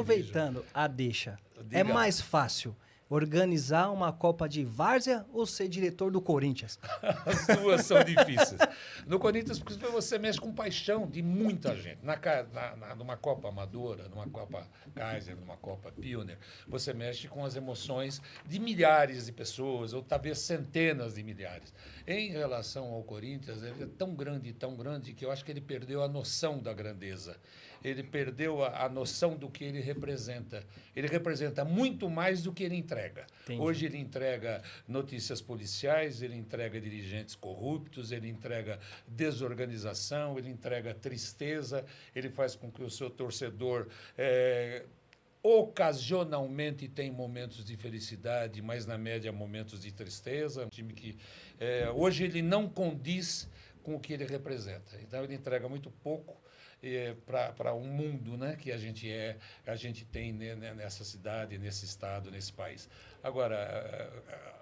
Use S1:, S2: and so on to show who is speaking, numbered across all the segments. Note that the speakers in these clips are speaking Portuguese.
S1: aproveitando a deixa,
S2: Diga.
S1: é mais fácil organizar uma Copa de Várzea ou ser diretor do Corinthians?
S2: As duas são difíceis. No Corinthians, porque você mexe com paixão de muita gente. Numa Copa Amadora, numa Copa Kaiser, numa Copa Pioneer, você mexe com as emoções de milhares de pessoas, ou talvez centenas de milhares. Em relação ao Corinthians, ele é tão grande, que eu acho que ele perdeu a noção da grandeza. Ele perdeu a noção do que ele representa. Ele representa muito mais do que ele entrega.
S1: Entendi.
S2: Hoje ele entrega notícias policiais, ele entrega dirigentes corruptos, ele entrega desorganização, ele entrega tristeza, ele faz com que o seu torcedor ocasionalmente tem momentos de felicidade, mas na média momentos de tristeza. Um time que hoje ele não condiz com o que ele representa. Então ele entrega muito pouco para um mundo, né, que a gente tem nessa cidade, nesse estado, nesse país. Agora,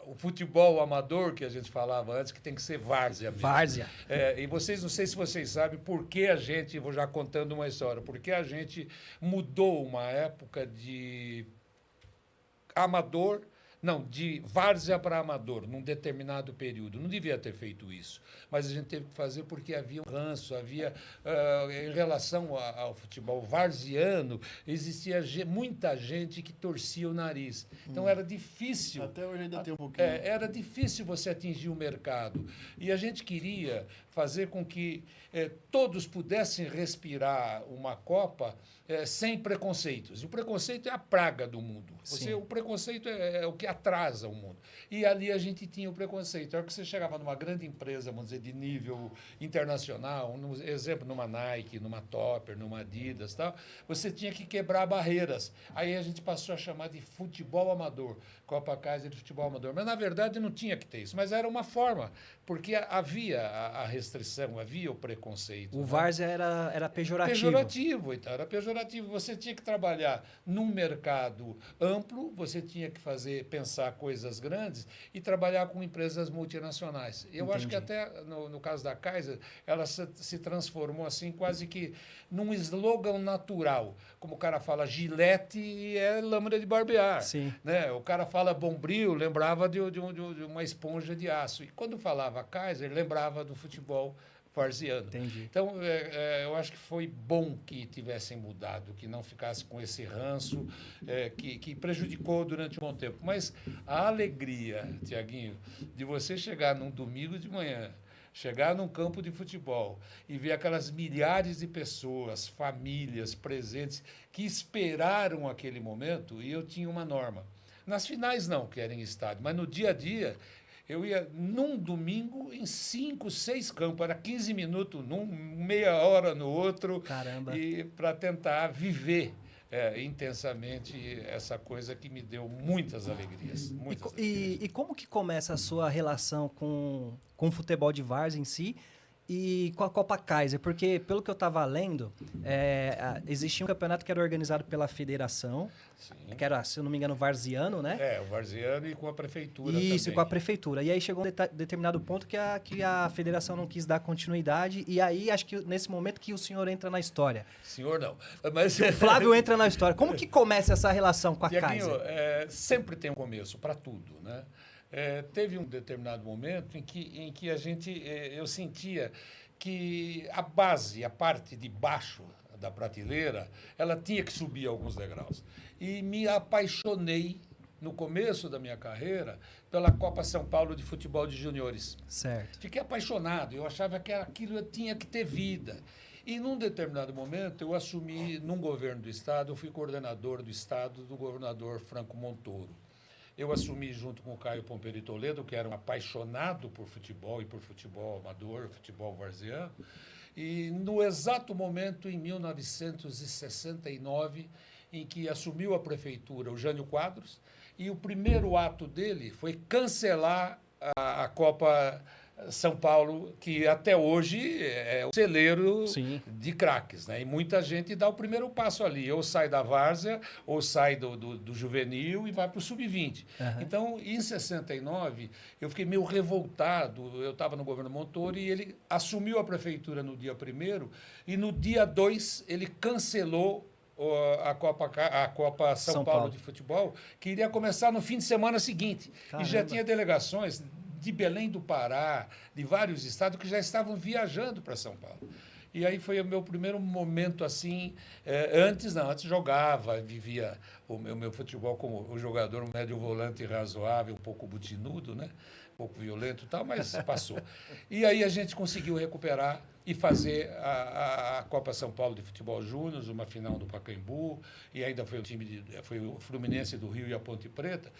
S2: o futebol amador que a gente falava antes, que tem que ser várzea mesmo.
S1: Várzea.
S2: E vocês, não sei se vocês sabem por que a gente, vou já contando uma história, porque a gente mudou uma época de amador, não, de várzea para amador, num determinado período. Não devia ter feito isso, mas a gente teve que fazer porque havia um ranço, em relação ao futebol varziano, existia muita gente que torcia o nariz. Então era difícil.
S3: Até hoje ainda tem um pouquinho.
S2: Era difícil você atingir o mercado. E a gente queria fazer com que todos pudessem respirar uma Copa sem preconceitos. E o preconceito é a praga do mundo. O preconceito é o que atrasa o mundo. E ali a gente tinha o preconceito. A hora que você chegava numa grande empresa, vamos dizer, de nível internacional, exemplo, numa Nike, numa Topper, numa Adidas, tal, você tinha que quebrar barreiras. Aí a gente passou a chamar de futebol amador, Copa Kaiser de futebol amador. Mas, na verdade, não tinha que ter isso. Mas era uma forma, porque havia a restrição, havia o preconceito.
S1: O várzea era pejorativo.
S2: Pejorativo, então, era pejorativo. Você tinha que trabalhar num mercado amplo, você tinha que pensar coisas grandes e trabalhar com empresas multinacionais. Eu acho que até no caso da Kaiser, ela se transformou assim quase que num slogan natural. Como o cara fala Gillette, é lâmina de barbear.
S1: Sim.
S2: Né? O cara fala Bombril, lembrava de uma esponja de aço. E quando falava Kaiser, lembrava do futebol varziano.
S1: Entendi.
S2: Então, eu acho que foi bom que tivessem mudado, que não ficasse com esse ranço que prejudicou durante um bom tempo. Mas a alegria, Tiaguinho, de você chegar num domingo de manhã, chegar num campo de futebol e ver aquelas milhares de pessoas, famílias presentes, que esperaram aquele momento, e eu tinha uma norma. Nas finais não, que era em estádio, mas no dia a dia, eu ia num domingo em 5, 6 campos, era 15 minutos num, meia hora no outro.
S1: Caramba.
S2: E para tentar viver intensamente essa coisa que me deu muitas alegrias.
S1: E como que começa a sua relação com o futebol de várzea em si e com a Copa Kaiser? Porque, pelo que eu estava lendo, existia um campeonato que era organizado pela federação,
S2: Sim.
S1: que era, se eu não me engano, varziano, né?
S2: O varziano e com a prefeitura
S1: Isso,
S2: também.
S1: com a prefeitura. E aí chegou um determinado ponto que a federação não quis dar continuidade, e aí acho que nesse momento que o senhor entra na história.
S2: Senhor não. Mas
S1: Flávio entra na história. Como que começa essa relação com a
S2: Tiaguinho,
S1: Kaiser?
S2: sempre tem um começo para tudo, né? Teve um determinado momento em que eu sentia que a base, a parte de baixo da prateleira, ela tinha que subir alguns degraus. E me apaixonei, no começo da minha carreira, pela Copa São Paulo de Futebol de Juniores.
S1: Certo.
S2: Fiquei apaixonado, eu achava que aquilo tinha que ter vida. E, num determinado momento, eu assumi, num governo do Estado, eu fui coordenador do Estado do governador Franco Montoro. Eu assumi junto com o Caio Pomperi Toledo, que era um apaixonado por futebol e por futebol amador, futebol varziano. E no exato momento, em 1969, em que assumiu a prefeitura o Jânio Quadros, e o primeiro ato dele foi cancelar a Copa São Paulo, que até hoje é o celeiro de craques, né? E muita gente dá o primeiro passo ali, ou sai da várzea, ou sai do juvenil e vai para o sub-20.
S1: Uhum.
S2: Então, em 69, eu fiquei meio revoltado, eu estava no governo Montoro e ele assumiu a prefeitura no dia 1º, e no dia 2 ele cancelou a Copa São Paulo de Futebol, que iria começar no fim de semana seguinte.
S1: Caramba.
S2: E já tinha delegações de Belém do Pará, de vários estados, que já estavam viajando para São Paulo. E aí foi o meu primeiro momento assim. Antes jogava, vivia o meu futebol como o jogador, um médio volante razoável, um pouco butinudo, né? Um pouco violento e tal, mas passou. E aí a gente conseguiu recuperar e fazer a Copa São Paulo de Futebol Júnior, uma final do Pacaembu, e ainda foi foi o Fluminense do Rio e a Ponte Preta.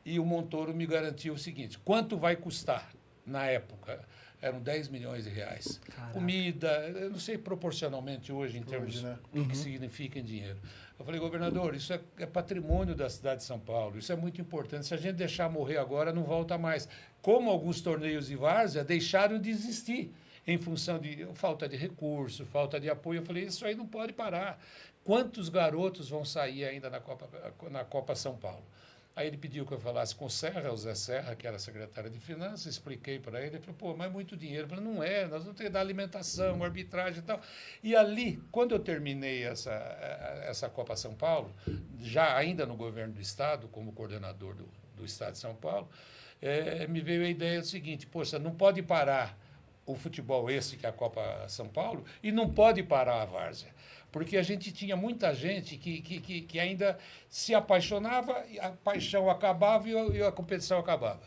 S2: E o Montoro me garantiu o seguinte: quanto vai custar na época? Eram 10 milhões de reais.
S1: Caraca.
S2: Comida, eu não sei proporcionalmente hoje, em termos
S3: né?
S2: do que significa em dinheiro. Eu falei, governador, isso é patrimônio da cidade de São Paulo, isso é muito importante. Se a gente deixar morrer agora, não volta mais. Como alguns torneios de várzea deixaram de existir em função de falta de recurso, falta de apoio. Eu falei, isso aí não pode parar. Quantos garotos vão sair ainda na Copa São Paulo? Aí ele pediu que eu falasse com o Zé Serra, que era secretário de Finanças, expliquei para ele, ele falou, pô, mas é muito dinheiro. Eu falei, não é, nós vamos ter que dar alimentação, arbitragem e tal. E ali, quando eu terminei essa Copa São Paulo, já ainda no governo do Estado, como coordenador do Estado de São Paulo, me veio a ideia do seguinte, poxa, não pode parar o futebol esse, que é a Copa São Paulo, e não pode parar a várzea. Porque a gente tinha muita gente que ainda se apaixonava, a paixão acabava e a competição acabava.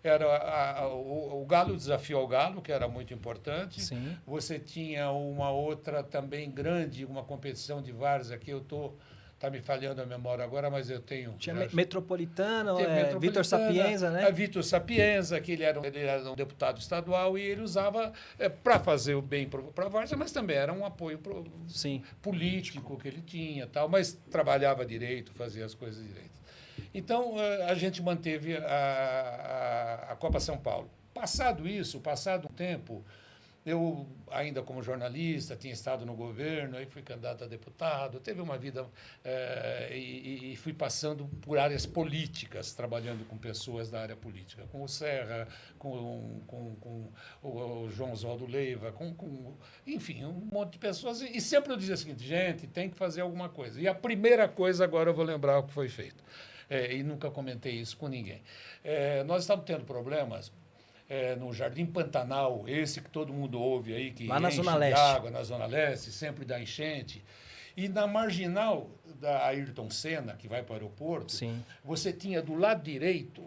S2: Era o Galo, o desafio ao Galo, que era muito importante.
S1: Sim.
S2: Você tinha uma outra também grande, uma competição de várzea, que eu estou... Está me falhando a memória agora, mas eu tenho...
S1: Tinha Metropolitano,
S2: Metropolitana,
S1: Vitor Sapienza, né?
S2: Vitor Sapienza, que ele era um deputado estadual e ele usava para fazer o bem para a várzea, mas também era um apoio político que ele tinha, tal, mas trabalhava direito, fazia as coisas direito. Então, a gente manteve a Copa São Paulo. Passado isso, passado um tempo... Eu, ainda como jornalista, tinha estado no governo, aí fui candidato a deputado, teve uma vida e fui passando por áreas políticas, trabalhando com pessoas da área política, com o Serra, com o João Oswaldo Leiva, enfim, um monte de pessoas. E sempre eu dizia o seguinte, gente, tem que fazer alguma coisa. E a primeira coisa, agora eu vou lembrar o que foi feito. E nunca comentei isso com ninguém. Nós estamos tendo problemas... no Jardim Pantanal, esse que todo mundo ouve aí, que
S1: lá na
S2: enche
S1: Zona
S2: de
S1: Leste.
S2: água na Zona Leste, sempre dá enchente. E na marginal da Ayrton Senna, que vai para o aeroporto,
S1: Sim.
S2: você tinha do lado direito,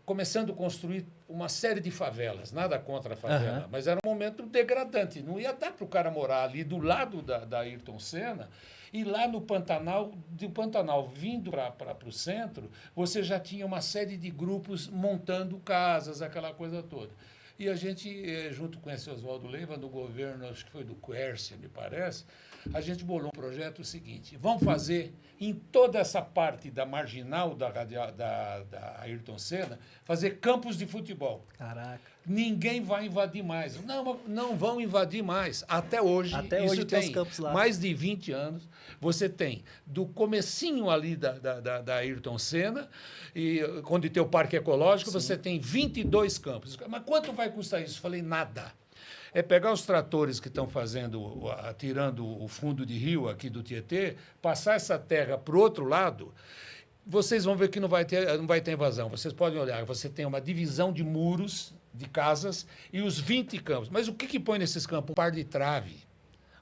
S2: começando a construir uma série de favelas. Nada contra a favela, mas era um momento degradante. Não ia dar para o cara morar ali do lado da Ayrton Senna. E lá no Pantanal, do Pantanal vindo para o centro, você já tinha uma série de grupos montando casas, aquela coisa toda. E a gente, junto com esse Oswaldo Leiva, no governo, acho que foi do Quércia, me parece, a gente bolou um projeto seguinte, vamos fazer em toda essa parte da marginal da Ayrton Senna, fazer campos de futebol.
S1: Caraca.
S2: Ninguém vai invadir mais. Não vão invadir mais. Até hoje, isso
S1: tem
S2: tem
S1: os campos lá.
S2: mais de 20 anos. Você tem do comecinho ali da Ayrton Senna, e quando tem o Parque Ecológico, sim, você tem 22 campos. Mas quanto vai custar isso? Falei, nada. É pegar os tratores que estão tirando o fundo de rio aqui do Tietê, passar essa terra para o outro lado, vocês vão ver que não vai ter invasão. Vocês podem olhar, você tem uma divisão de muros, de casas, e os 20 campos. Mas o que põe nesses campos? Um par de trave.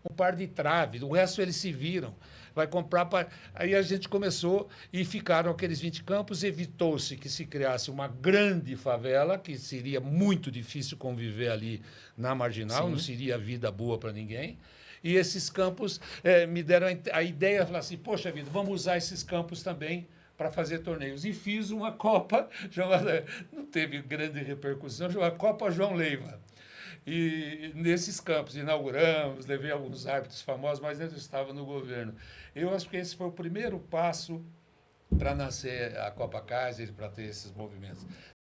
S2: Um par de trave. O resto eles se viram. Vai comprar... Aí a gente começou e ficaram aqueles 20 campos, evitou-se que se criasse uma grande favela, que seria muito difícil conviver ali na marginal, sim, não seria vida boa para ninguém. E esses campos me deram a ideia, falar assim, poxa vida, vamos usar esses campos também para fazer torneios. E fiz uma Copa, não teve grande repercussão, chamada Copa João Leiva. E nesses campos inauguramos, levei alguns árbitros famosos, mas eu estava no governo. Eu acho que esse foi o primeiro passo para nascer a Copa Kaiser, para ter esses movimentos.